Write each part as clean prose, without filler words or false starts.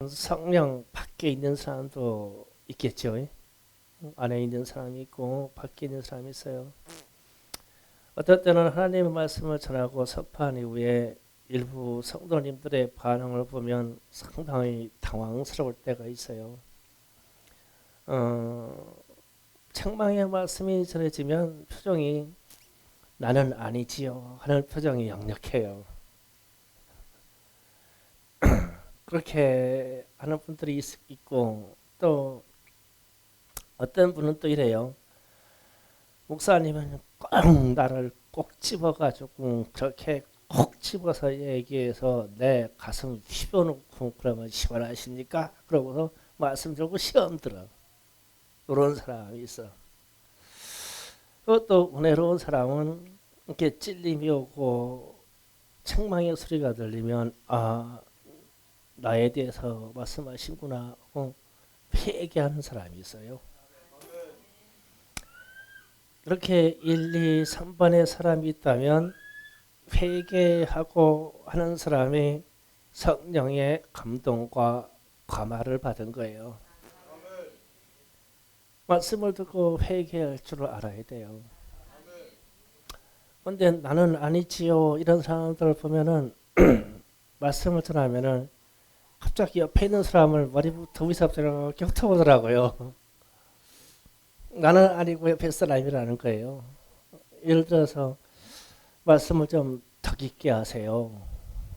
성령 밖에 있는 사람도 있겠죠. 안에 있는 사람이 있고 밖에 있는 사람이 있어요. 어떨 때는 하나님의 말씀을 전하고 선포한 이후에 일부 성도님들의 반응을 보면 상당히 당황스러울 때가 있어요. 책망의 말씀이 전해지면 표정이 나는 아니지요 하는 표정이 역력해요. 그렇게 하는 분들이 있고 또 어떤 분은 또 이래요. 목사님은 꼭 나를 꼭 집어가지고 그렇게 꼭 집어서 얘기해서 내 가슴 휘어놓고 그러면 시원하십니까? 그러고서 말씀 들고 시험 들어. 그런 사람이 있어. 또 은혜로운 사람은 이렇게 찔림이 오고 책망의 소리가 들리면 나에 대해서 말씀하신구나 하고 회개하는 사람이 있어요. 이렇게 1, 2, 3번의 사람이 있다면 회개하고 하는 사람이 성령의 감동과 감화를 받은 거예요. 말씀을 듣고 회개할 줄 알아야 돼요. 그런데 나는 아니지요 이런 사람들을 보면은 말씀을 전하면은 갑자기 옆에 있는 사람을 머리부터 위서부터 이렇게 훑어보더라고요. 나는 아니고 옆에 사람이라는 거예요. 예를 들어서 말씀을 좀 더 깊게 하세요.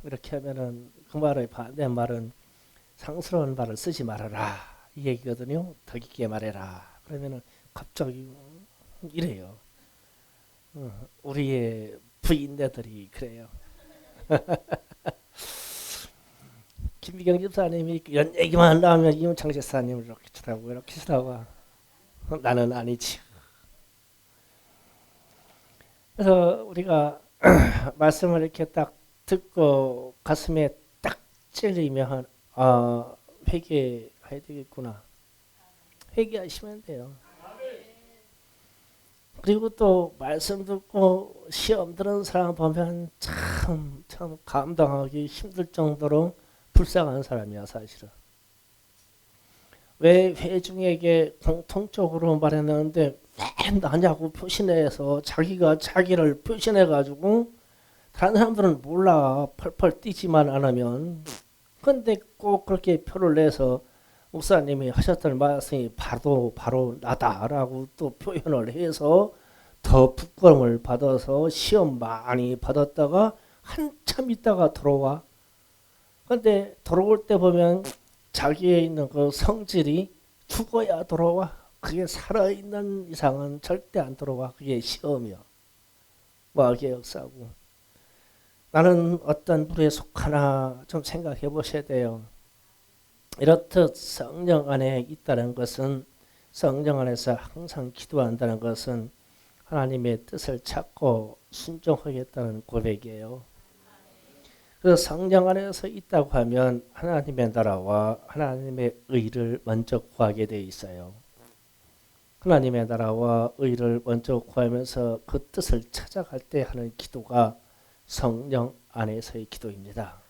이렇게 하면은 그 말의 반대말은 상스러운 말을 쓰지 말아라 이 얘기거든요. 더 깊게 말해라. 그러면은 갑자기 이래요. 우리의 부인네들이 그래요. 김미경 집사님이 이런 얘기만 나오면 이문창 집사님을 이렇게 쳐다보고 이렇게 쳐다봐. 나는 아니지. 그래서 우리가 말씀을 이렇게 딱 듣고 가슴에 딱 찔리면 회개해야 되겠구나. 회개하시면 돼요. 그리고 또 말씀 듣고 시험 들은 사람 보면 참 감당하기 힘들 정도로 불쌍한 사람이야 사실은. 왜 회중에게 공통적으로 말했는데 왜 나냐고 표신해서 자기가 자기를 표신해가지고 다른 사람들은 몰라 펄펄 뛰지만 않으면. 근데 꼭 그렇게 표를 내서 목사님이 하셨던 말씀이 바로 나다라고 또 표현을 해서 더 부끄러움을 받아서 시험 많이 받았다가 한참 있다가 들어와. 근데 들어올 때 보면 자기에 있는 그 성질이 죽어야 들어와. 그게 살아있는 이상은 절대 안 들어와. 그게 시험이야. 마귀의 역사고. 나는 어떤 부류에 속하나 좀 생각해 보셔야 돼요. 이렇듯 성령 안에 있다는 것은, 성령 안에서 항상 기도한다는 것은 하나님의 뜻을 찾고 순종하겠다는 고백이에요. 그래서 성령 안에서 있다고 하면 하나님의 나라와 하나님의 의를 먼저 구하게 돼 있어요. 하나님의 나라와 의를 먼저 구하면서 그 뜻을 찾아갈 때 하는 기도가 성령 안에서의 기도입니다.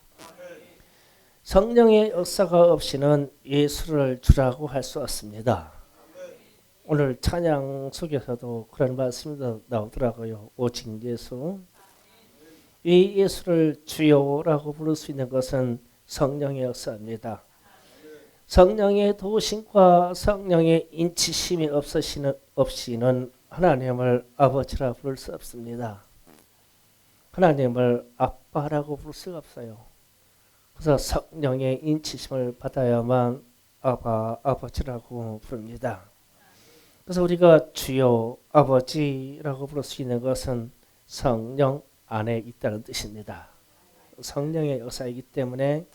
성령의 역사가 없이는 예수를 주라고 할 수 없습니다. 오늘 찬양 속에서도 그런 말씀이 나오더라고요. 오직 예수. 이 예수를 주요라고 부를 수 있는 것은 성령의 역사입니다. 성령의 도우심과 성령의 인치심이 없이는 하나님을 아버지라 부를 수 없습니다. 하나님을 아빠라고 부를 수가 없어요. 그래서 성령의 인치심을 받아야만 아버지라고 부릅니다. 그래서 우리가 주요 아버지라고 부를 수 있는 것은 성령 안에 있다는 뜻입니다. 성령의 역사이기 때문에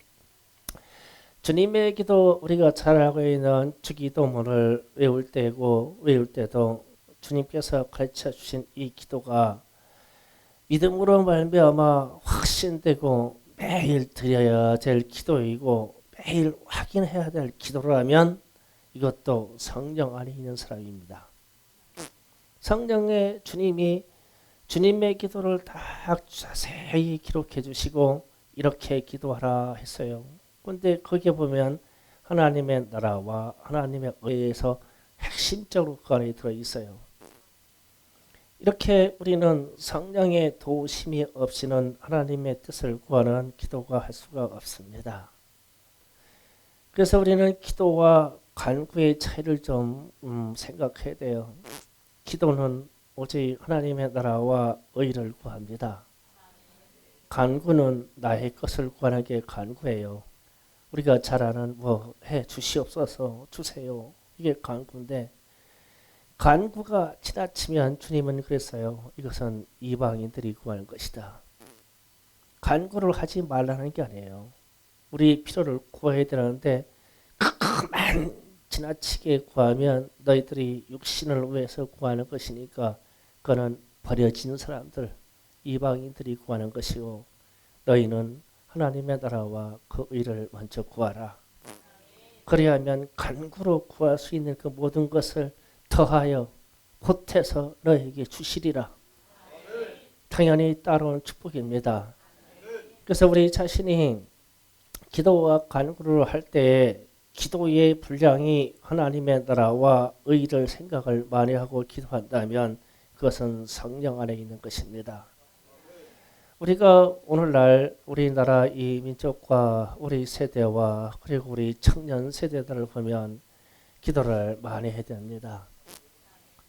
주님의 기도, 우리가 잘 알고 있는 주기도문을 외울 때도 주님께서 가르쳐 주신 이 기도가 믿음으로 말미암아 확신되고 매일 드려야 될 기도이고 매일 확인해야 될 기도라면 이것도 성령 안에 있는 사람입니다. 성령의 주님이 주님의 기도를 다 자세히 기록해 주시고 이렇게 기도하라 했어요. 그런데 거기에 보면 하나님의 나라와 하나님의 의에서 핵심적으로 그 안에 들어있어요. 이렇게 우리는 성령의 도우심이 없이는 하나님의 뜻을 구하는 기도가 할 수가 없습니다. 그래서 우리는 기도와 간구의 차이를 좀 생각해야 돼요. 기도는 오직 하나님의 나라와 의를 구합니다. 간구는 나의 것을 구하는 게 간구예요. 우리가 잘 아는 뭐 해 주시옵소서 주세요. 이게 간구인데 간구가 지나치면 주님은 그랬어요. 이것은 이방인들이 구하는 것이다. 간구를 하지 말라는 게 아니에요. 우리 필요를 구해야 되는데 그만 지나치게 구하면 너희들이 육신을 위해서 구하는 것이니까 그거는 버려진 사람들, 이방인들이 구하는 것이고 너희는 하나님의 나라와 그 의를 먼저 구하라. 그래야만 간구로 구할 수 있는 그 모든 것을 더하여 보태서 너에게 주시리라. 당연히 따라온 축복입니다. 그래서 우리 자신이 기도와 간구를 할 때 기도의 분량이 하나님의 나라와 의를 생각을 많이 하고 기도한다면 그것은 성령 안에 있는 것입니다. 우리가 오늘날 우리나라 이 민족과 우리 세대와 그리고 우리 청년 세대들을 보면 기도를 많이 해야 됩니다.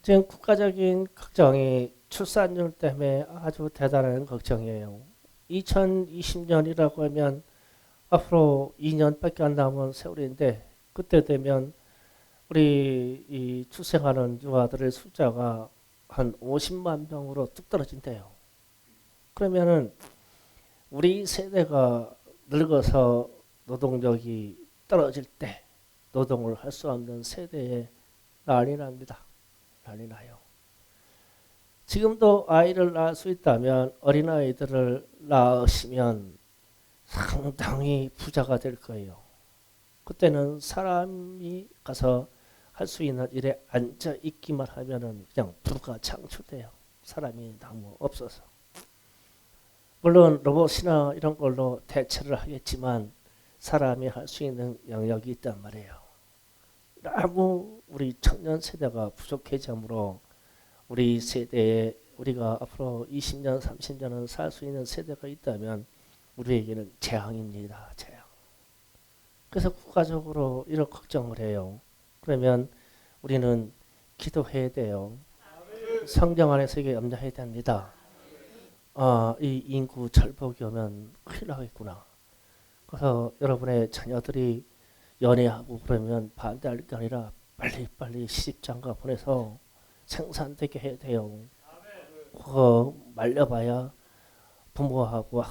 지금 국가적인 걱정이 출산율 때문에 아주 대단한 걱정이에요. 2020년이라고 하면 앞으로 2년밖에 안 남은 세월인데 그때 되면 우리 이 출생하는 유아들의 숫자가 한 50만 명으로 뚝 떨어진대요. 그러면은 우리 세대가 늙어서 노동력이 떨어질 때 노동을 할 수 없는 세대에 난리 납니다. 난리 나요. 지금도 아이를 낳을 수 있다면 어린아이들을 낳으시면 상당히 부자가 될 거예요. 그때는 사람이 가서 할 수 있는 일에 앉아 있기만 하면은 그냥 부가 창출돼요. 사람이 너무 없어서. 물론 로봇이나 이런 걸로 대체를 하겠지만 사람이 할 수 있는 영역이 있단 말이에요. 너무 우리 청년 세대가 부족해지므로 우리 세대에 우리가 앞으로 20년, 30년은 살 수 있는 세대가 있다면 우리에게는 재앙입니다. 재앙. 그래서 국가적으로 이런 걱정을 해요. 그러면 우리는 기도해야 돼요. 성경 안에서 이게 염려해야 됩니다. 이 인구 절복이 오면 큰일 나겠구나. 그래서 여러분의 자녀들이 연애하고 그러면 반대할 게 아니라 빨리 시집장가 보내서 생산되게 해야 돼요. 그거 말려봐야 부모하고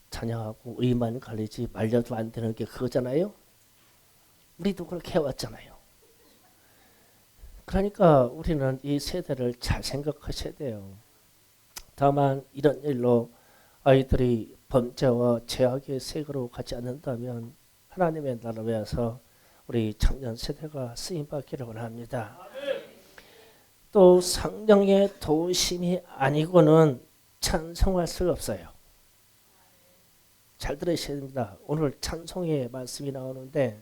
자녀하고 의만 갈리지 말려도 안 되는 게 그거잖아요. 우리도 그렇게 해왔잖아요. 그러니까 우리는 이 세대를 잘 생각하셔야 돼요. 다만 이런 일로 아이들이 범죄와 죄악의 세계로 가지 않는다면 하나님의 나라에서 우리 청년 세대가 쓰임받기를 원합니다. 또 성령의 도우심이 아니고는 찬송할 수가 없어요. 잘 들으셔야 됩니다. 오늘 찬송의 말씀이 나오는데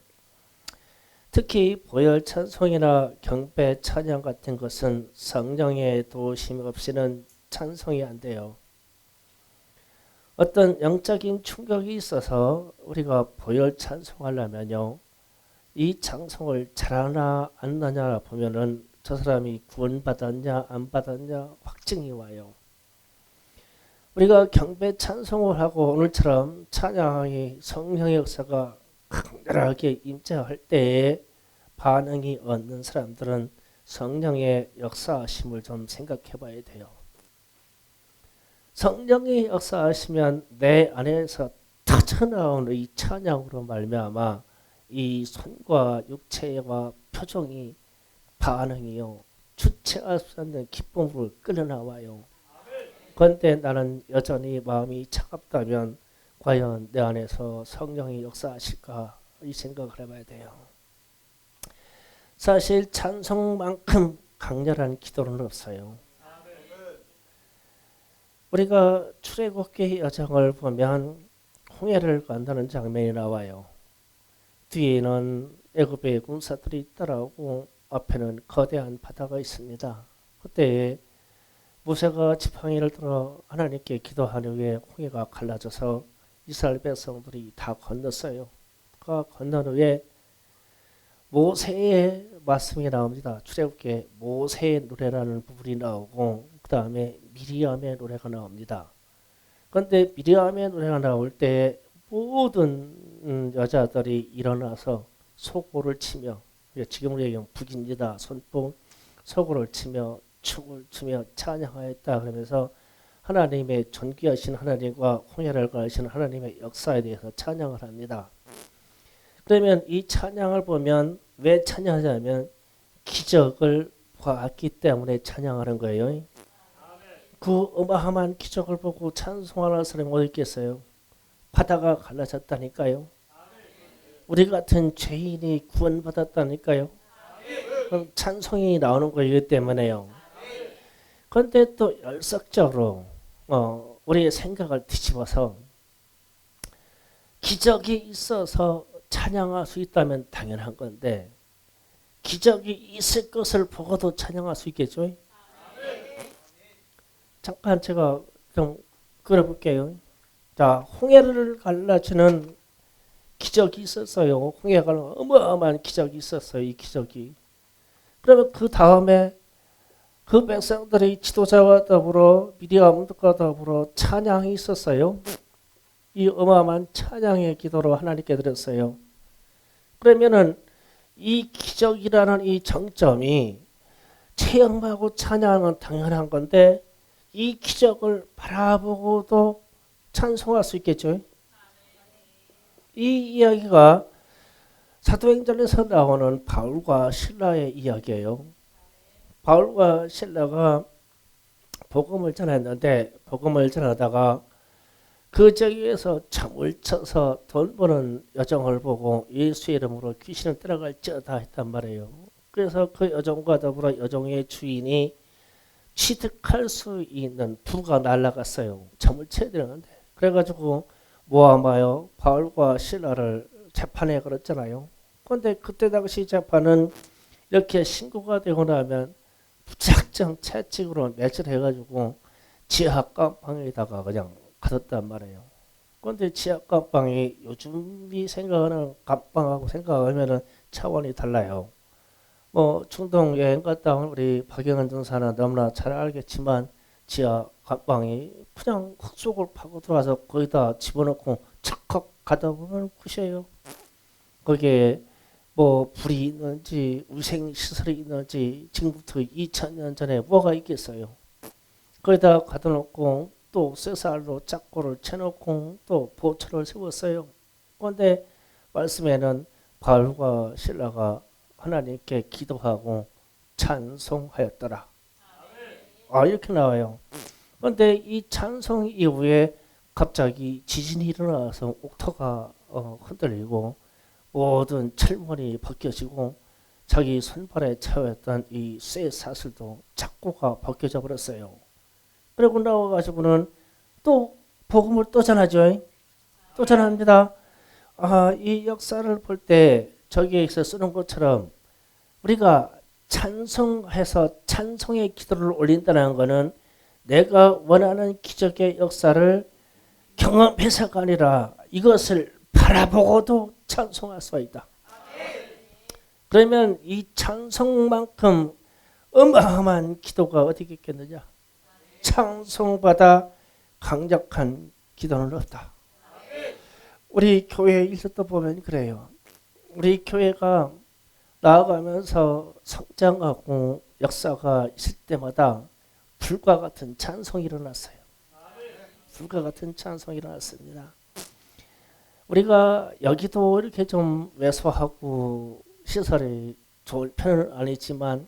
특히 보혈 찬송이나 경배 찬양 같은 것은 성령의 도우심 없이는 찬송이 안 돼요. 어떤 영적인 충격이 있어서 우리가 보혈 찬송하려면요, 이 찬송을 잘하나 안 하냐 보면은 저 사람이 구원받았냐 안 받았냐 확증이 와요. 우리가 경배 찬송을 하고 오늘처럼 찬양의 성령의 역사가 강렬하게 임재할 때에 반응이 없는 사람들은 성령의 역사하심을 좀 생각해 봐야 돼요. 성령의 역사하시면 내 안에서 터져나오는 이 찬양으로 말미암아 이 손과 육체와 표정이 반응이요 주체할 수 없는 기쁨으로 끌어나와요. 그런데 나는 여전히 마음이 차갑다면 과연 내 안에서 성령이 역사하실까 이 생각을 해봐야 돼요. 사실 찬송만큼 강렬한 기도는 없어요. 우리가 출애굽기 여정을 보면 홍해를 건너는 장면이 나와요. 뒤에는 애굽에 군사들이 따라오고 앞에는 거대한 바다가 있습니다. 그때 모세가 지팡이를 들어 하나님께 기도한 후에 홍해가 갈라져서 이스라엘 백성들이 다 건넜어요. 그 건넌 후에 모세의 말씀이 나옵니다. 출애굽기에 모세의 노래라는 부분이 나오고 그 다음에 미리암의 노래가 나옵니다. 그런데 미리암의 노래가 나올 때 모든 여자들이 일어나서 소고를 치며, 지금으로 얘기하면 북입니다. 손등 소고를 치며 춤을 추며 찬양하였다. 그러면서 하나님의 존귀하신 하나님과 홍해를 가르치는 하나님의 역사에 대해서 찬양을 합니다. 그러면 이 찬양을 보면 왜 찬양하냐면 기적을 보았기 때문에 찬양하는 거예요. 그 어마어마한 기적을 보고 찬송하는 사람이 어디 있겠어요? 바다가 갈라졌다니까요. 우리 같은 죄인이 구원받았다니까요. 그럼 찬송이 나오는 거이기 때문에요. 그런데 또 열성적으로 우리의 생각을 뒤집어서 기적이 있어서 찬양할 수 있다면 당연한 건데 기적이 있을 것을 보고도 찬양할 수 있겠죠? 잠깐 제가 좀 그려볼게요. 자, 홍해를 갈라치는 기적이 있었어요. 홍해가 어마어마한 기적이 있었어요. 이 기적이. 그러면 그 다음에 그 백성들이 지도자와 더불어 미리암과 더불어 찬양이 있었어요. 이 어마어마한 찬양의 기도로 하나님께 드렸어요. 그러면은 이 기적이라는 이 정점이 체험하고 찬양은 당연한 건데 이 기적을 바라보고도 찬송할 수 있겠죠. 이 이야기가 사도행전에서 나오는 바울과 실라의 이야기예요. 바울과 실라가 복음을 전했는데 복음을 전하다가 그 저기에서 참을 쳐서 돈 버는 여정을 보고 예수의 이름으로 귀신을 따라갈지어다 했단 말이에요. 그래서 그 여종과 더불어 여종의 주인이 취득할 수 있는 부가 날아갔어요. 참을 쳐야 되는데. 그래가지고 모함하여 바울과 실라를 재판에 걸었잖아요. 그런데 그때 당시 재판은 이렇게 신고가 되고 나면 무작정 채찍으로 매질해가지고 지하 깜방에다가 그냥 가뒀단 말이에요. 그런데 지하 깜방이 요즘이 생각하는 깜방하고 생각하면은 차원이 달라요. 뭐 중동 여행 갔다 온 우리 박영은 전사는 너무나 잘 알겠지만 지하 깜방이 그냥 흙 속을 파고 들어와서 거기다 집어넣고 착각 가다 보면 끝이에요. 거기에 뭐 불이 있는지 위생 시설이 있는지 지금부터 2000년 전에 뭐가 있겠어요. 거기다 가둬 놓고 또 쇠살로 짝고를 쳐놓고 또 보초를 세웠어요. 그런데 말씀에는 바울과 실라가 하나님께 기도하고 찬송하였더라. 이렇게 나와요. 그런데 이 찬송 이후에 갑자기 지진이 일어나서 옥토가 흔들리고 모든 철문이 벗겨지고 자기 손발에 차였던 이 쇠 사슬도 작고가 벗겨져 버렸어요. 그리고 나와가지고는 또 복음을 또 전하죠. 또 전합니다. 이 역사를 볼 때 저기에서 쓰는 것처럼 우리가 찬송해서 찬송의 기도를 올린다는 것은 내가 원하는 기적의 역사를 경험해서가 아니라 이것을 바라보고도 찬송할 수 있다. 그러면 이 찬송만큼 어마어마한 기도가 어디 있겠느냐? 찬송받아 강력한 기도는 없다. 우리 교회 일도 보면 그래요. 우리 교회가 나아가면서 성장하고 역사가 있을 때마다 불과 같은 찬송이 일어났어요. 불과 같은 찬송이 일어났습니다. 우리가 여기도 이렇게 좀 왜소하고 시설이 좋을 편은 아니지만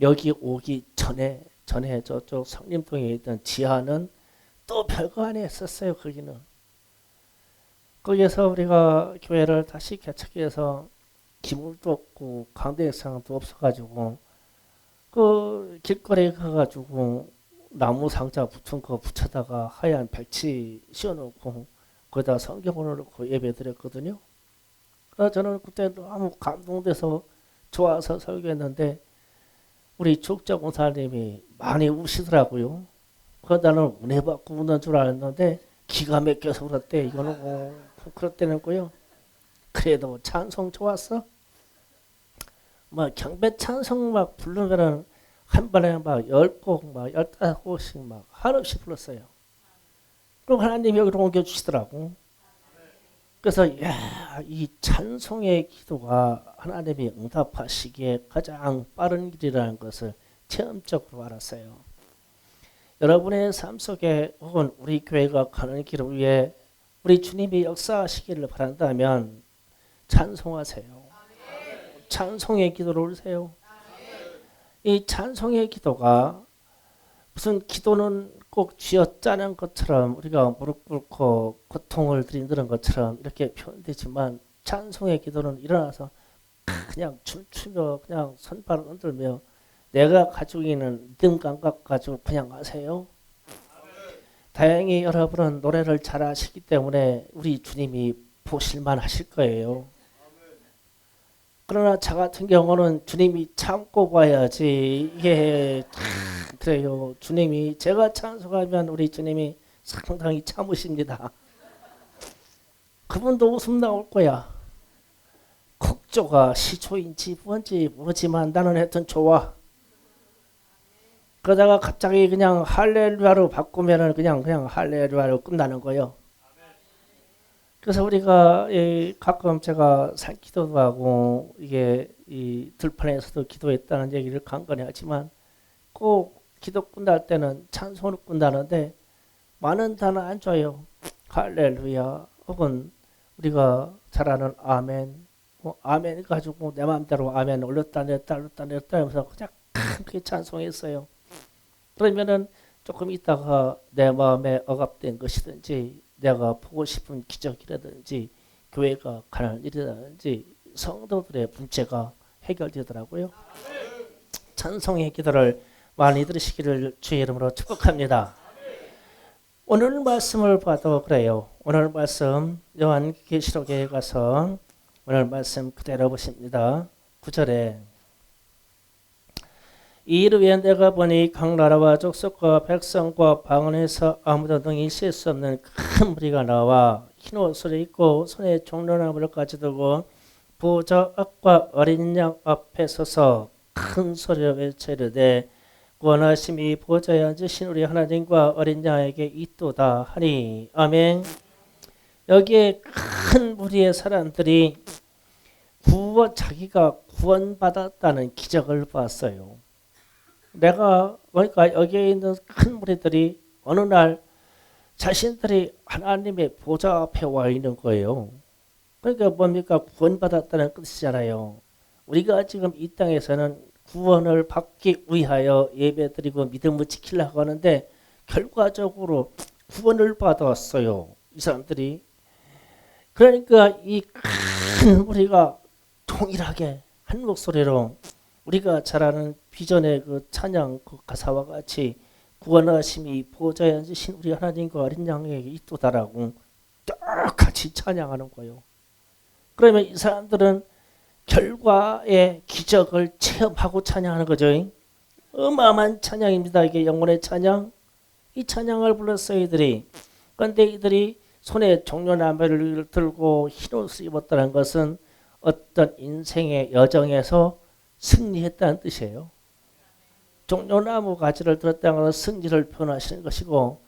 여기 오기 전에 저쪽 성림동에 있던 지하는 또 별거 아니에 있었어요. 거기는. 거기에서 우리가 교회를 다시 개척해서 기물도 없고 강대상도 없어가지고 그 길거리에 가가지고 나무 상자 붙은 거 붙여다가 하얀 백치 씌워놓고 거기다 성경을 놓고 예배 드렸거든요. 저는 그때 너무 감동돼서 좋아서 설교했는데 우리 축제공사님이 많이 우시더라고요. 나는 은혜 받고 우는 줄 알았는데 기가 막혀서 울었대. 이거는 그럴 때는고요. 그래도 찬송 좋았어. 막 경배 찬송 막 부르면은 한 번에 막 10곡, 막 15곡씩 막 한없이 불렀어요. 그럼 하나님이 여기로 옮겨주시더라고. 그래서 이 찬송의 기도가 하나님이 응답하시기에 가장 빠른 길이라는 것을 체험적으로 알았어요. 여러분의 삶 속에 혹은 우리 교회가 가는 길을 위해 우리 주님이 역사하시기를 바란다면 찬송하세요. 찬송의 기도를 올리세요. 이 찬송의 기도가 무슨 기도는 꼭 쥐어짜는 것처럼 우리가 무릎 꿇고 고통을 드리는 것처럼 이렇게 표현되지만 찬송의 기도는 일어나서 그냥 춤추며 그냥 손발을 흔들며 내가 가지고 있는 리듬 감각 가지고 그냥 하세요. 다행히 여러분은 노래를 잘 하시기 때문에 우리 주님이 보실만 하실 거예요. 그러나 저 같은 경우는 주님이 참고 봐야지 이게 그래요. 주님이 제가 찬송하면 우리 주님이 상당히 참으십니다. 그분도 웃음 나올 거야. 곡조가 시초인지 뭔지 모르지만 나는 하여튼 좋아. 그러다가 갑자기 그냥 할렐루야로 바꾸면은 그냥 할렐루야로 끝나는 거예요. 그래서 우리가 가끔 제가 산기도도 하고 이게 이 들판에서도 기도했다는 얘기를 간간히 하지만 꼭 기도 끝날 때는 찬송으로 끝나는데 많은 단어 안 줘요. 할렐루야 혹은 우리가 잘 아는 아멘, 아멘 가지고 내 마음대로 아멘 올렸다 내렸다 올렸다 내렸다 하면서 그냥 크게 찬송했어요. 그러면은 조금 있다가 내 마음에 억압된 것이든지 내가 보고 싶은 기적이라든지 교회가 가는 일이라든지 성도들의 문제가 해결되더라고요. 찬송의 기도를 많이 들으시기를 주의 이름으로 축복합니다. 오늘 말씀을 봐도 그래요. 오늘 말씀 요한계시록에 가서 오늘 말씀 그대로 보십니다. 9절에 이 일 위에 내가 보니 각 나라와 족속과 백성과 방언에서 아무도 능히 쉴 수 없는 큰 무리가 나와 흰 옷을 입고 손에 종려나무를 가지고 보좌 앞과 어린 양 앞에 서서 큰 소리로 외쳐 이르되 구원하심이 보좌에 앉으신 우리 하나님과 어린 양에게 있도다 하니 아멘. 여기에 큰 무리의 사람들이 자기가 구원받았다는 기적을 봤어요. 내가 그러니까 여기에 있는 큰 무리들이 어느 날 자신들이 하나님의 보좌 앞에 와 있는 거예요. 그러니까 뭡니까? 구원받았다는 뜻이잖아요. 우리가 지금 이 땅에서는 구원을 받기 위하여 예배드리고 믿음을 지키려고 하는데 결과적으로 구원을 받았어요. 이 사람들이. 그러니까 이 큰 무리가 동일하게 한 목소리로 우리가 잘 아는 비전의 그 찬양 그 가사와 같이 구원하심이 보좌에 앉으신 우리 하나님과 어린 양에게 있도다라고 똑같이 찬양하는 거예요. 그러면 이 사람들은 결과의 기적을 체험하고 찬양하는 거죠. 어마어마한 찬양입니다. 이게 영혼의 찬양. 이 찬양을 불렀어요 이들이. 그런데 이들이 손에 종려나무를 들고 흰옷을 입었다는 것은 어떤 인생의 여정에서 승리했다는 뜻이에요. 종려나무 가지를 들었다는 것은 승리를 표현하시는 것이고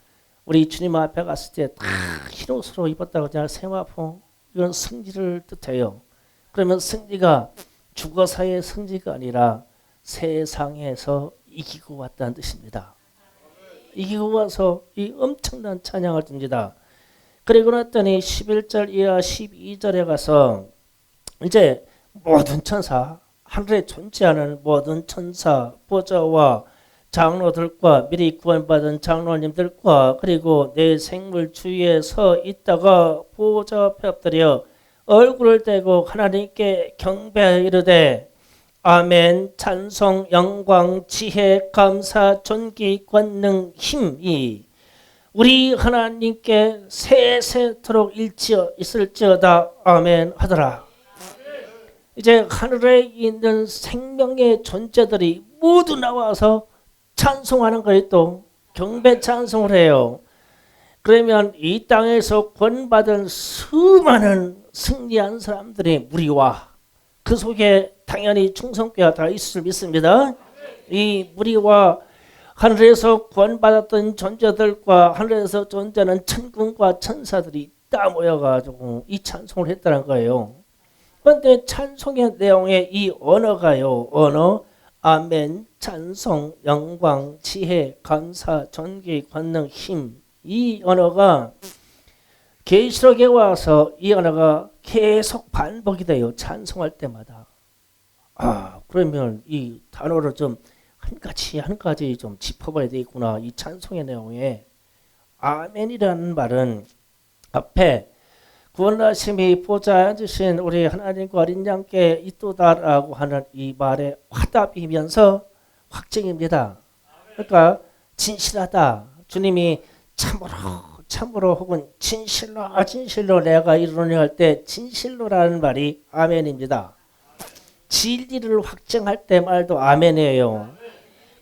우리 주님 앞에 갔을 때 다 흰옷으로 입었다고 하잖아요. 세마포. 이건 승리를 뜻해요. 그러면 승리가 죽어서의 승리가 아니라 세상에서 이기고 왔다는 뜻입니다. 이기고 와서 이 엄청난 찬양을 듭니다. 그리고 났더니 11절 이하 12절에 가서 이제 모든 천사 하늘에 존재하는 모든 천사 보좌와 장로들과 미리 구원받은 장로님들과 그리고 내 생물 주위에 서 있다가 보좌 앞에 엎드려 얼굴을 대고 하나님께 경배하여 이르되 아멘. 찬송 영광 지혜 감사 존귀 권능 힘이 우리 하나님께 세세토록 일치어 있을지어다 아멘 하더라. 이제 하늘에 있는 생명의 존재들이 모두 나와서 찬송하는 거예요. 또 경배 찬송을 해요. 그러면 이 땅에서 구원받은 수많은 승리한 사람들의 무리와 그 속에 당연히 충성교회가 다 있을 줄 믿습니다. 이 무리와 하늘에서 구원받았던 존재들과 하늘에서 존재하는 천군과 천사들이 다 모여가지고 이 찬송을 했다는 거예요. 그런데 찬송의 내용의 이 언어가요. 언어 아멘, 찬송, 영광, 지혜, 감사, 존귀, 권능, 힘. 이 언어가 계시록에 와서 이 언어가 계속 반복이 돼요. 찬송할 때마다. 그러면 이 단어를 좀 한 가지 좀 짚어봐야 되겠구나. 이 찬송의 내용에 아멘이라는 말은 앞에 구원하심이 보좌에 앉으신 우리 하나님과 어린 양께 있도다라고 하는 이 말의 화답이면서 확증입니다. 그러니까 진실하다. 주님이 참으로 혹은 진실로 내가 이루노니 할 때 진실로라는 말이 아멘입니다. 진리를 확증할 때 말도 아멘이에요.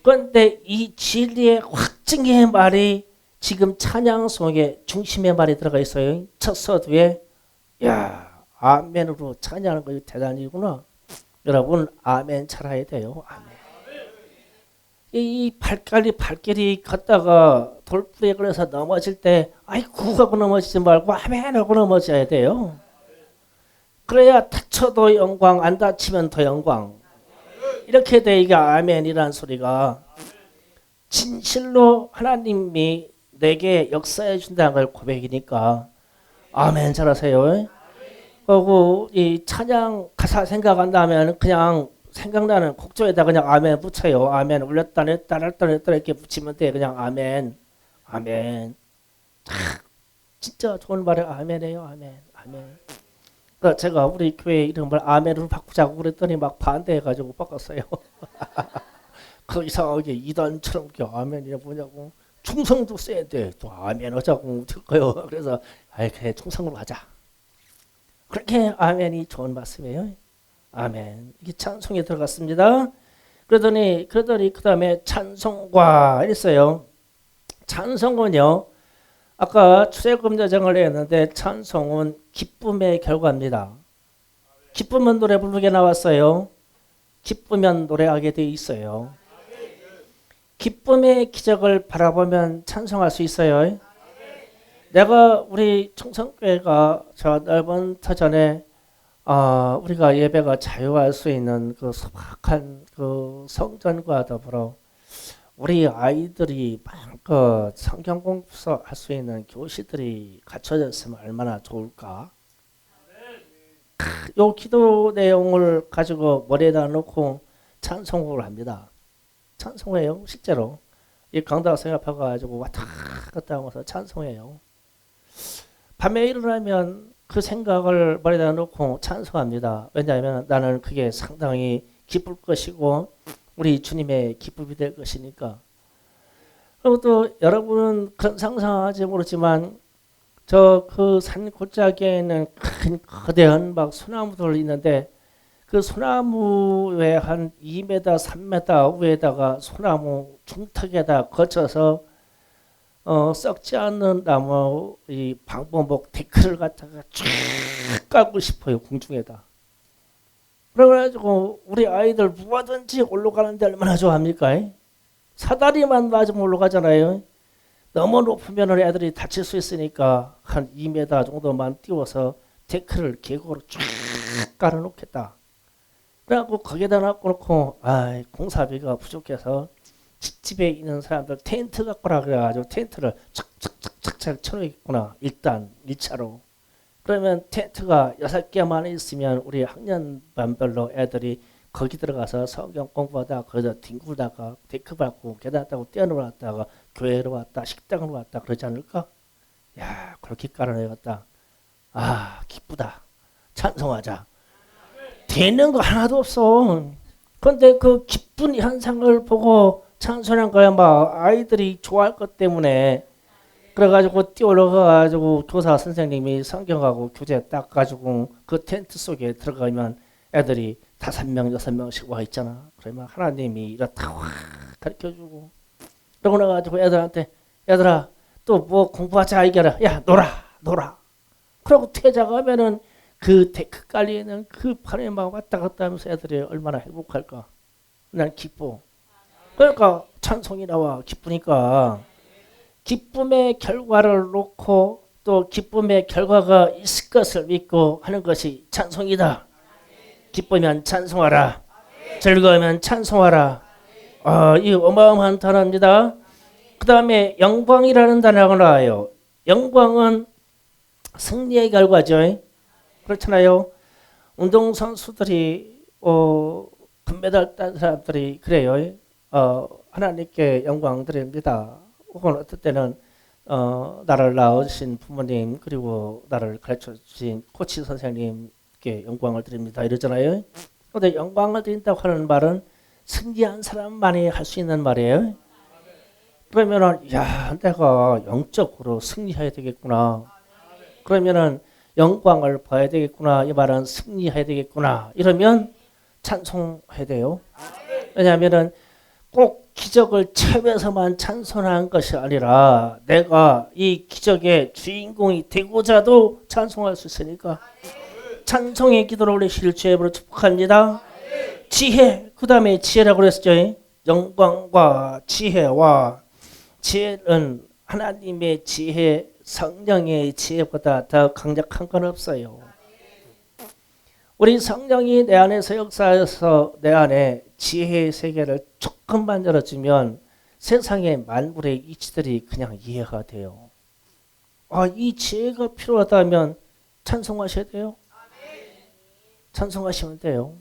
그런데 이 진리의 확증의 말이 지금 찬양송의 중심의 말이 들어가 있어요. 첫 서두에 아멘으로 찬양하는 거 대단히구나. 여러분 아멘 잘해야 돼요. 아멘. 이 발길이 걷다가 돌부리에 걸려서 넘어질 때 구하고 넘어지지 말고 아멘하고 넘어져야 돼요. 그래야 다쳐도 영광, 안 다치면 더 영광. 이렇게 돼. 이게 아멘이라는 소리가 진실로 하나님이 내게 역사해 준다는 걸 고백이니까 아멘 잘하세요. 그리고 이 찬양 가사 생각 안 나면 그냥 생각나는 곡조에다 그냥 아멘 붙여요. 아멘 올렸다 냈다 이렇게 붙이면 돼. 그냥 아멘. 진짜 좋은 말이 아멘이에요. 아멘. 그러니까 제가 우리 교회 이름을 아멘으로 바꾸자고 그랬더니 막 반대해가지고 바꿨어요. 그 이상하게 이단처럼 아멘이 뭐냐고. 충성도 써야 돼. 또 아멘 하자고 어떡해요. 그래서 그래 충성으로 하자. 그렇게 아멘이 좋은 말씀이에요. 아멘. 이게 찬송에 들어갔습니다. 그러더니 그 다음에 찬송과 이랬어요. 찬송은요. 아까 출애굽 여정을 했는데 찬송은 기쁨의 결과입니다. 기쁘면 노래 부르게 나왔어요. 기쁘면 노래하게 돼 있어요. 기쁨의 기적을 바라보면 찬송할 수 있어요. 내가 우리 청성교회가 저 넓은 터전에 우리가 예배가 자유할 수 있는 그 소박한 그 성전과 더불어 우리 아이들이 마음껏 성경 공부서 할 수 있는 교실들이 갖춰졌으면 얼마나 좋을까. 요 기도 내용을 가지고 머리에다 놓고 찬송을 합니다. 찬송해요. 실제로 이 강다가 생각해가지고 왔다 갔다 하면서 찬송해요. 밤에 일어나면 그 생각을 머리에다 놓고 찬송합니다. 왜냐하면 나는 그게 상당히 기쁠 것이고 우리 주님의 기쁨이 될 것이니까. 그리고 또 여러분은 그런 상상하지 모르지만 저 그 산 골짜기에 있는 큰 거대한 막 소나무들 있는데 그 소나무에 한 2m, 3m 위에다가 소나무 중턱에다 거쳐서 썩지 않는 나무 이 방범복 데크를 갖다가 쫙 깔고 싶어요. 공중에다. 그래가지고 우리 아이들 뭐하든지 올라가는데 얼마나 좋아합니까? 사다리만 맞으면 올라가잖아요. 너무 높으면 애들이 다칠 수 있으니까 한 2m 정도만 띄워서 데크를 계곡으로 쫙 깔아놓겠다. 그래갖고 거기에다 놔놓고 공사비가 부족해서 집에 있는 사람들 텐트 갖고 라 그래가지고 텐트를 착착착착 쳐놓겠구나. 일단 1차로. 그러면 텐트가 6개만 있으면 우리 학년반별로 애들이 거기 들어가서 성경 공부하다가 거기다 뒹굴다가 데크 밟고 계단 타고 뛰어놀았다가 교회로 왔다 식당으로 왔다 그러지 않을까? 야 그렇게 깔아내겠다. 기쁘다. 찬송하자. 되는 거 하나도 없어. 그런데 그 기쁜 현상을 보고 찬송한 거야. 막 아이들이 좋아할 것 때문에 그래가지고 뛰어올라가가지고 교사 선생님이 성경하고 교재 딱 가지고 그 텐트 속에 들어가면 애들이 5명, 6명씩 와 있잖아. 그러면 하나님이 이렇다 확 가르쳐주고 그러고 나가지고 애들한테 얘들아 또 뭐 공부하자 이겨라. 야 놀아. 그러고 퇴장하면은 그 데크 깔리는 그 판에 막 왔다 갔다 하면서 애들이 얼마나 행복할까. 난 기뻐. 그러니까 찬송이 나와 기쁘니까 기쁨의 결과를 놓고 또 기쁨의 결과가 있을 것을 믿고 하는 것이 찬송이다. 기쁘면 찬송하라. 즐거우면 찬송하라. 이 어마어마한 단어입니다. 그 다음에 영광이라는 단어가 나와요. 영광은 승리의 결과죠. 그렇잖아요. 운동선수들이 금메달 딴 사람들이 그래요. 하나님께 영광 드립니다. 혹은 어떨 때는 나를 낳으신 부모님 그리고 나를 가르쳐주신 코치 선생님께 영광을 드립니다. 이러잖아요. 그런데 영광을 드린다고 하는 말은 승리한 사람만이 할 수 있는 말이에요. 그러면은 야 내가 영적으로 승리해야 되겠구나. 그러면은 영광을 봐야 되겠구나. 이 말은 승리해야 되겠구나. 이러면 찬송해야 돼요. 왜냐하면은 꼭 기적을 체험해서만 찬송한 것이 아니라 내가 이 기적의 주인공이 되고자도 찬송할 수 있으니까 찬송의 기도를 올리실 주님으로 축복합니다. 지혜, 그 다음에 지혜라고 그랬죠. 영광과 지혜와 지혜는 하나님의 지혜, 성령의 지혜보다 더 강력한 건 없어요. 우리 성령이 내 안에서 역사해서 내 안에 지혜의 세계를 조금만 열어주면 세상의 만물의 이치들이 그냥 이해가 돼요. 이 지혜가 필요하다면 찬송하셔야 돼요. 찬송하시면 돼요.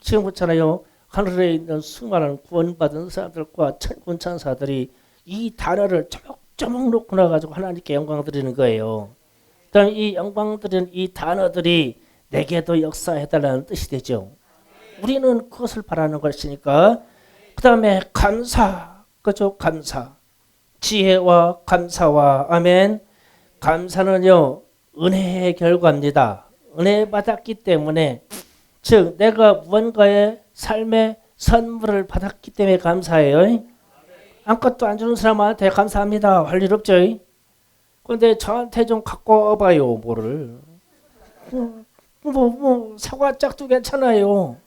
지금 그렇잖아요. 하늘에 있는 수많은 구원받은 사람들과 천군 천사들이 이 단어를 조목조목 놓고 나가지고 하나님께 영광 드리는 거예요. 그럼 이 영광 드리는 이 단어들이 내게도 역사해달라는 뜻이 되죠. 우리는 그것을 바라는 것이니까. 그 다음에 감사, 그죠? 감사. 지혜와 감사와 아멘. 감사는요 은혜의 결과입니다. 은혜 받았기 때문에, 즉 내가 무언가의 삶의 선물을 받았기 때문에 감사해요. 아무것도 안 주는 사람한테 감사합니다 할 일 없죠. 그런데 저한테 좀 갖고 와봐요. 뭐를 사과 짝도 괜찮아요.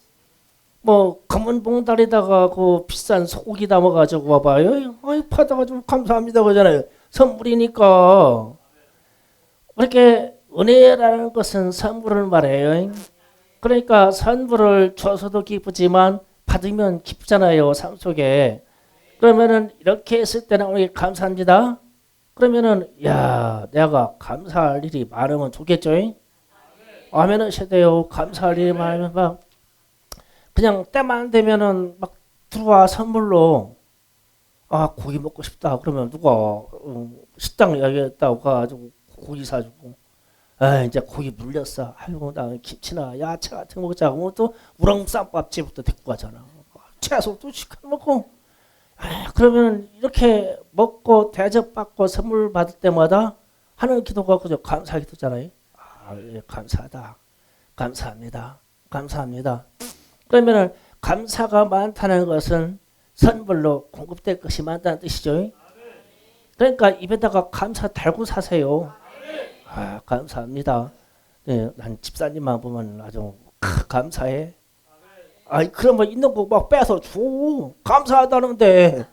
뭐 검은 봉다리다가 그 비싼 소고기 담아가지고 와봐요. 받아가지고 감사합니다 그러잖아요. 선물이니까. 그렇게 은혜라는 것은 선물을 말해요. 그러니까 선물을 줘서도 기쁘지만 받으면 기쁘잖아요. 삶 속에. 그러면은 이렇게 했을 때는 우리 감사합니다. 그러면은 야 내가 감사할 일이 많으면 좋겠죠. 아멘 하셔야 감사할 일이 많으면 막 그냥 때만 되면은 막 들어와 선물로 고기 먹고 싶다 그러면 누가 식당 여기다고 가가지고 고기 사주고 이제 고기 물렸어. 아이고 나 김치나 야채 같은 거 먹자. 그러면 또 우렁쌈밥집부터 데리고 가잖아. 채소도 시켜 먹고. 그러면 이렇게 먹고 대접받고 선물 받을 때마다 하는 기도가 그저 감사 기도잖아요. 예, 감사하다. 감사합니다. 감사합니다. 그러면 감사가 많다는 것은 선물로 공급될 것이 많다는 뜻이죠. 그러니까 입에다가 감사 달고 사세요. 감사합니다. 네, 난 집사님만 보면 아주 감사해. 그러면 있는 거 막 빼서 줘. 감사하다는데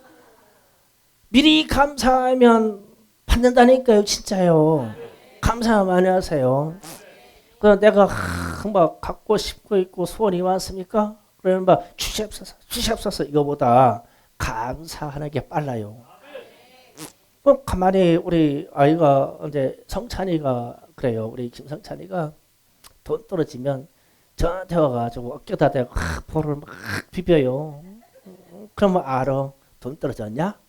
미리 감사하면 받는다니까요. 진짜요. 감사 많이 하세요. 그럼 내가 막 갖고 싶고 있고 소원이 많습니까? 그러면 막 주시옵소서 이거보다 감사하는 게 빨라요. 그럼 가만히 우리 아이가 이제 성찬이가 그래요. 우리 김성찬이가 돈 떨어지면 저한테 와가지고 어깨다 대고 볼을 막 비벼요. 그러면 알아. 돈 떨어졌냐?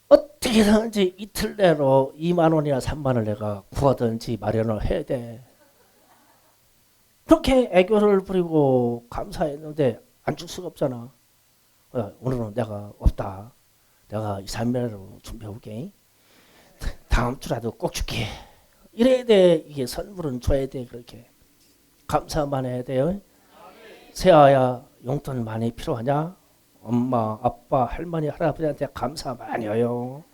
어떻게든지 이틀 내로 2만 원이나 3만 원을 내가 구하든지 마련을 해야 돼. 그렇게 애교를 부리고 감사했는데 안 줄 수가 없잖아. 오늘은 내가 없다. 내가 2, 3일 내로 준비해올게. 다음 주라도 꼭 줄게. 이래야 돼. 이게 선물은 줘야 돼. 그렇게. 감사만 해야 돼요. 새아야 용돈 많이 필요하냐? 엄마, 아빠, 할머니, 할아버지한테 감사 많이 해요.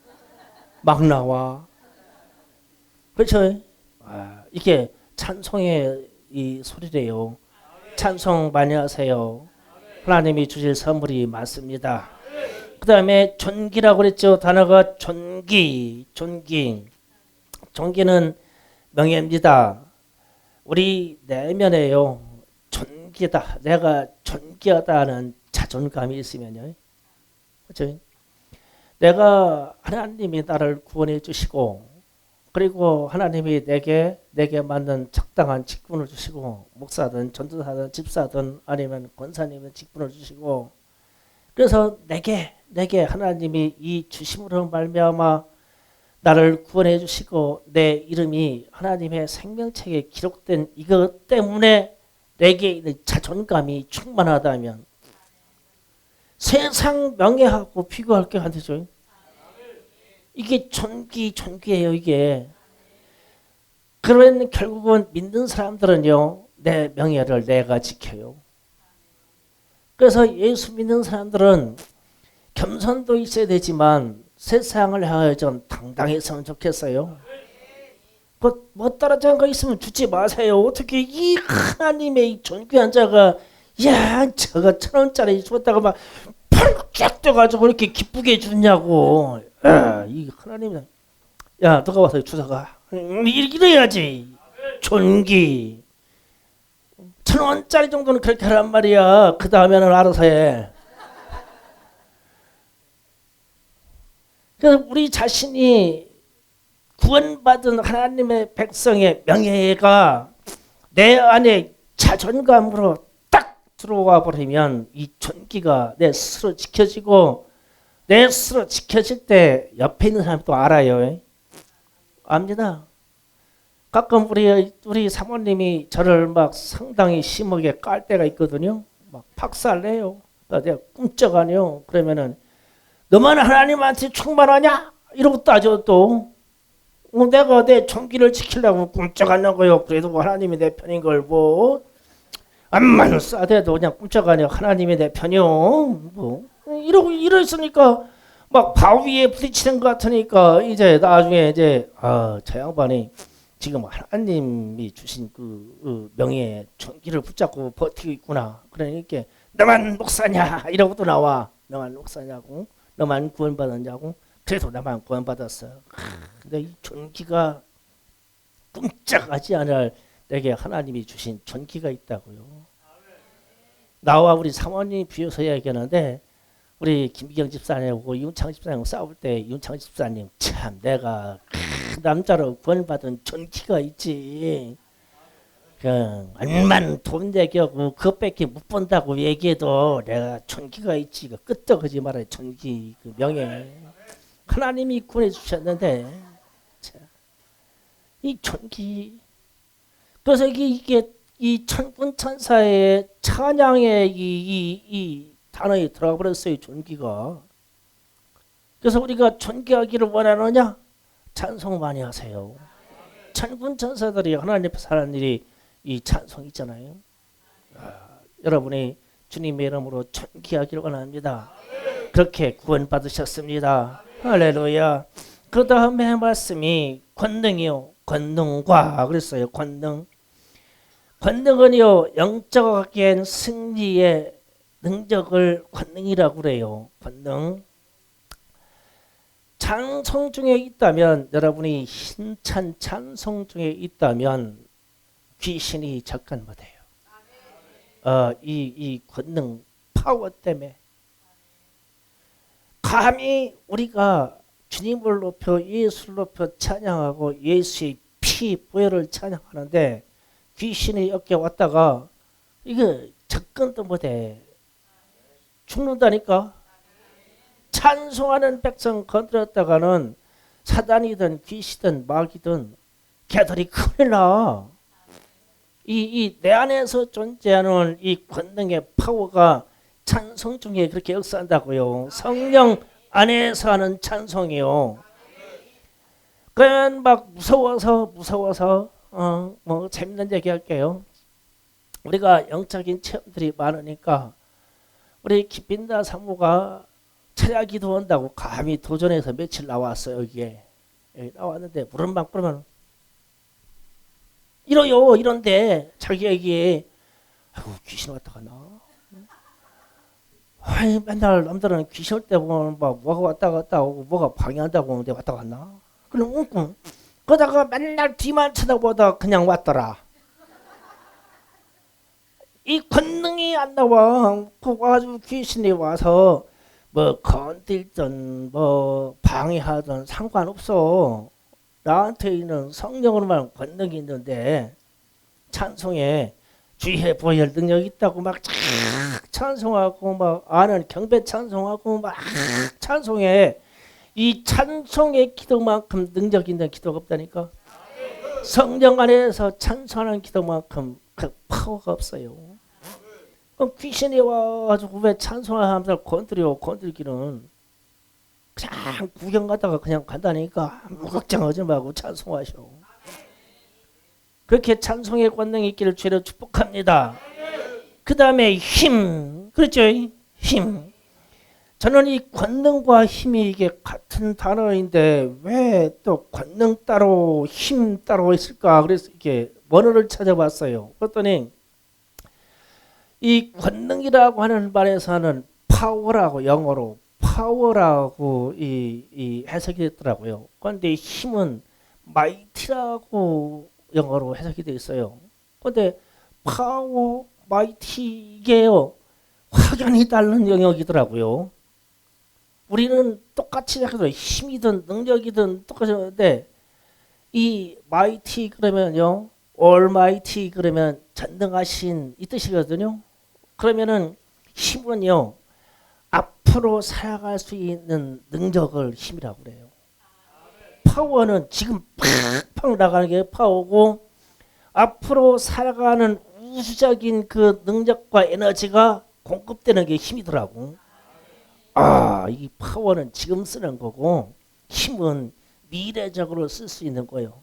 막 나와. 그렇죠? 이게 찬송의 이 소리래요. 찬송 많이 하세요. 하나님이 주실 선물이 많습니다. 그 다음에 존귀라고 그랬죠. 단어가 존귀, 존귀. 존귀는 명예입니다. 우리 내면에요. 존귀다. 내가 존귀하다는 자존감이 있으면요. 그렇죠? 내가 하나님이 나를 구원해 주시고 그리고 하나님이 내게 맞는 적당한 직분을 주시고 목사든 전도사든 집사든 아니면 권사님은 직분을 주시고 그래서 내게 하나님이 이 주심으로 말미암아 나를 구원해 주시고 내 이름이 하나님의 생명책에 기록된 이것 때문에 내게 있는 자존감이 충만하다면 세상 명예하고 비교할 게 안 되죠. 이게 존귀예요, 이게. 그러면 결국은 믿는 사람들은요, 내 명예를 내가 지켜요. 그래서 예수 믿는 사람들은 겸손도 있어야 되지만 세상을 향하여 좀 당당했으면 좋겠어요. 뭐 떨어진 거 있으면 주지 마세요. 어떻게 이 하나님의 이 존귀한 자가 야 저거 1,000원짜리 줬다가 막 펄쩍 떠가지고 이렇게 기쁘게 주냐고. 이 하나님이 야 너가 와서 주사가 이래야지. 존귀 1,000원짜리 정도는 그렇게 하란 말이야. 그 다음에는 알아서 해. 그래서 우리 자신이 구원받은 하나님의 백성의 명예가 내 안에 자존감으로 딱 들어와 버리면 이 존귀가 내 스스로 지켜지고 내 스스로 지켜질 때 옆에 있는 사람도 알아요. 압니다. 가끔 우리 사모님이 저를 막 상당히 심하게 깔 때가 있거든요. 막 박살내요. 내가 꿈쩍하네요. 그러면은 너만 하나님한테 충만하냐? 이러고 따져 또. 내가 내 존귀를 지키려고 꿈쩍하냐고요. 그래도 하나님이 내 편인 걸 뭐. 암만 싸대도 그냥 꿈쩍하냐. 하나님이 내 편이요. 뭐. 이러있으니까 막 바위에 부딪히는 것 같으니까 이제 나중에 이제 저 양반이 지금 하나님이 주신 그 명예 존귀를 붙잡고 버티고 있구나. 그러니까 너만 목사냐 이러고 또 나와. 너만 목사냐고. 너만 구원받았냐고. 그래도 나만 구원받았어. 근데 이 존귀가 끔찍하지 않을 내게 하나님이 주신 존귀가 있다고요. 나와 우리 사모님 비교해서 얘기하는데 우리 김기경 집사님하고 이윤창 집사님 싸울 때 이윤창 집사님 참 내가 남자로 구원받은 존귀가 있지. 얼마나 돈 내기하고 그것밖에 못 본다고 얘기해도 내가 존귀가 있지. 끄떡하지 말아요. 존귀 그 명예. 하나님이 구원해 주셨는데 이 존귀. 그래서 이게 이 천군 천사의 찬양의 이 단어에 들어가 버렸어요. 존귀가. 그래서 우리가 존귀하기를 원하느냐? 찬송 많이 하세요. 천군 천사들이 하나님 앞에 사는 일이 이 찬송 있잖아요. 여러분이 주님의 이름으로 존귀하기를 원합니다. 그렇게 구원받으셨습니다. 할렐루야. 그 다음에 말씀이 권능이요. 권능과 그랬어요. 권능. 권능은요. 영적인 승리의 능력을 권능이라고 그래요. 권능. 찬송 중에 있다면 여러분이 힘찬 찬송 중에 있다면 귀신이 접근 못해요. 이 권능 파워 때문에 감히 우리가 주님을 높여 예수를 높여 찬양하고 예수의 피 보혈을 찬양하는데 귀신이 어깨 왔다가 이거 접근도 못해. 죽는다니까. 찬송하는 백성 건드렸다가는 사단이든 귀신이든 마귀든 걔들이 큰일 나. 이 내 안에서 존재하는 이 권능의 파워가 찬송 중에 그렇게 역사한다고요. 성령 안에서 하는 찬송이요. 그냥 막 무서워서 뭐 재밌는 얘기 할게요. 우리가 영적인 체험들이 많으니까 우리 김빈다 사모가 찬양 기도한다고 감히 도전해서 며칠 나왔어요. 여기 나왔는데 물은방 그러면 이러요 이런데 자기에게 아이고 귀신 왔다 가나. 아이 맨날 남들은 귀신 올 때 보면 막 뭐가 왔다 갔다 오고 뭐가 방해한다고 하는데 왔다 갔나. 그럼 웅웅 그러다가 맨날 뒤만 쳐다보다 그냥 왔더라. 이 권능이 안 나와. 그 아주 귀신이 와서 뭐 건들든 뭐 방해하든 상관없어. 나한테 있는 성령으로만 권능이 있는데 찬송에 주의 보혈 능력이 있다고 막 찬송하고 막 아는 경배 찬송하고 막 찬송해. 이 찬송의 기도만큼 능력 있는 기도가 없다니까. 성령 안에서 찬송하는 기도만큼 그 파워가 없어요. 그럼 귀신이 와가지고 왜 찬송하는 사람들 건들기는 그냥 구경 가다가 그냥 간다니까. 아무 걱정하지 말고 찬송하셔. 그렇게 찬송의 권능이 있기를 주로 축복합니다. 그 다음에 힘, 그렇죠? 힘. 저는 이 권능과 힘이 이게 같은 단어인데 왜 또 권능 따로 힘 따로 있을까? 그래서 이렇게 원어를 찾아봤어요. 그랬더니 이 권능이라고 하는 말에서는 파워라고 영어로 파워라고 이 해석이 됐더라고요. 그런데 힘은 마이티라고 영어로 해석이 되어 있어요. 그런데 파워, 마이티 이게요 확연히 다른 영역이더라고요. 우리는 똑같이 생각해도 힘이든 능력이든 똑같은데 이 마이티 그러면요 올마이티 그러면 전능하신 이 뜻이거든요. 그러면은 힘은요 앞으로 살아갈 수 있는 능력을 힘이라고 그래요. 파워는 지금 팍팍 나가는 게 파워고 앞으로 살아가는 우주적인 그 능력과 에너지가 공급되는 게 힘이더라고. 이 파워는 지금 쓰는 거고 힘은 미래적으로 쓸 수 있는 거예요.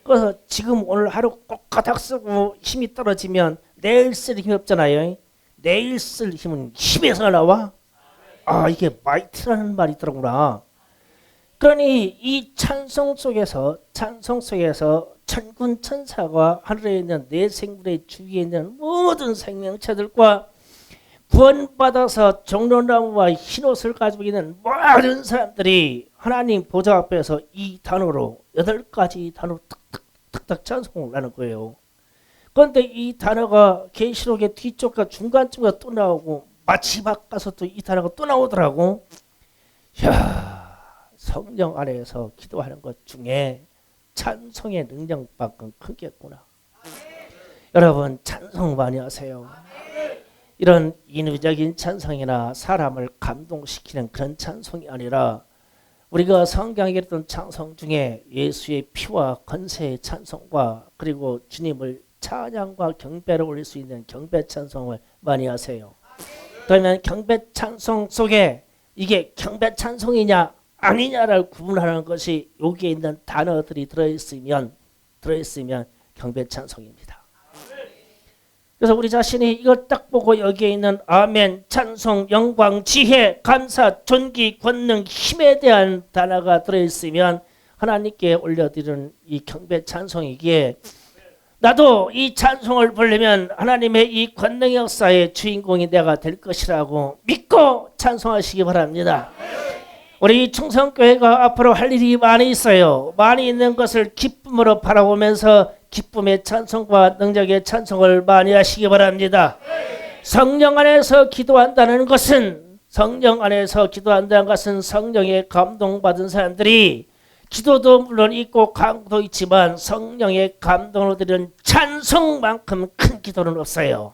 그래서 지금 오늘 하루 꼬까닥 쓰고 힘이 떨어지면 내일 쓸 힘이 없잖아요. 내일 쓸 힘은 힘에서 나와. 이게 마이트라는 말이 있더라구나. 그러니 이 찬송 속에서 천군 천사가 하늘에 있는 내 생물의 주위에 있는 모든 생명체들과 구원받아서 종려나무와 흰옷을 가지고 있는 모든 사람들이 하나님 보좌 앞에서 이 단어로 8가지 단어로 탁탁탁탁 찬송을 하는 거예요. 그런데 이 단어가 계시록의 뒤쪽과 중간쯤에 또 나오고 마지막 가서 또 이 단어가 또 나오더라고. 성령 안에서 기도하는 것 중에 찬송의 능력만큼 크겠구나. 여러분 찬송 많이 하세요. 이런 인위적인 찬송이나 사람을 감동시키는 그런 찬송이 아니라 우리가 성경에 있던 찬송 중에 예수의 피와 권세의 찬송과 그리고 주님을 찬양과 경배로 올릴 수 있는 경배 찬송을 많이 하세요. 그러면 경배 찬송 속에 이게 경배 찬송이냐 아니냐를 구분하는 것이 여기에 있는 단어들이 들어있으면 경배 찬송입니다. 그래서 우리 자신이 이걸 딱 보고 여기에 있는 아멘, 찬송, 영광, 지혜, 감사, 존귀, 권능, 힘에 대한 단어가 들어있으면 하나님께 올려드리는 이 경배 찬송이기에 나도 이 찬송을 부르면 하나님의 이 권능 역사의 주인공이 내가 될 것이라고 믿고 찬송하시기 바랍니다. 우리 충성교회가 앞으로 할 일이 많이 있어요. 많이 있는 것을 기쁨으로 바라보면서 기쁨의 찬송과 능력의 찬송을 많이 하시기 바랍니다. 성령 안에서 기도한다는 것은 성령의 감동받은 사람들이 기도도 물론 있고 강도 있지만 성령의 감동으로 드리는 찬송만큼 큰 기도는 없어요.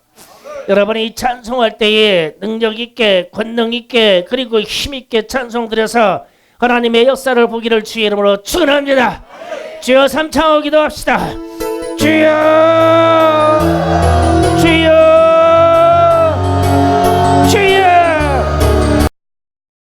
여러분이 찬송할 때에 능력 있게 권능 있게 그리고 힘 있게 찬송 드려서 하나님의 역사를 보기를 주의 이름으로 축원합니다. 주여 삼창하고 기도합시다. 주여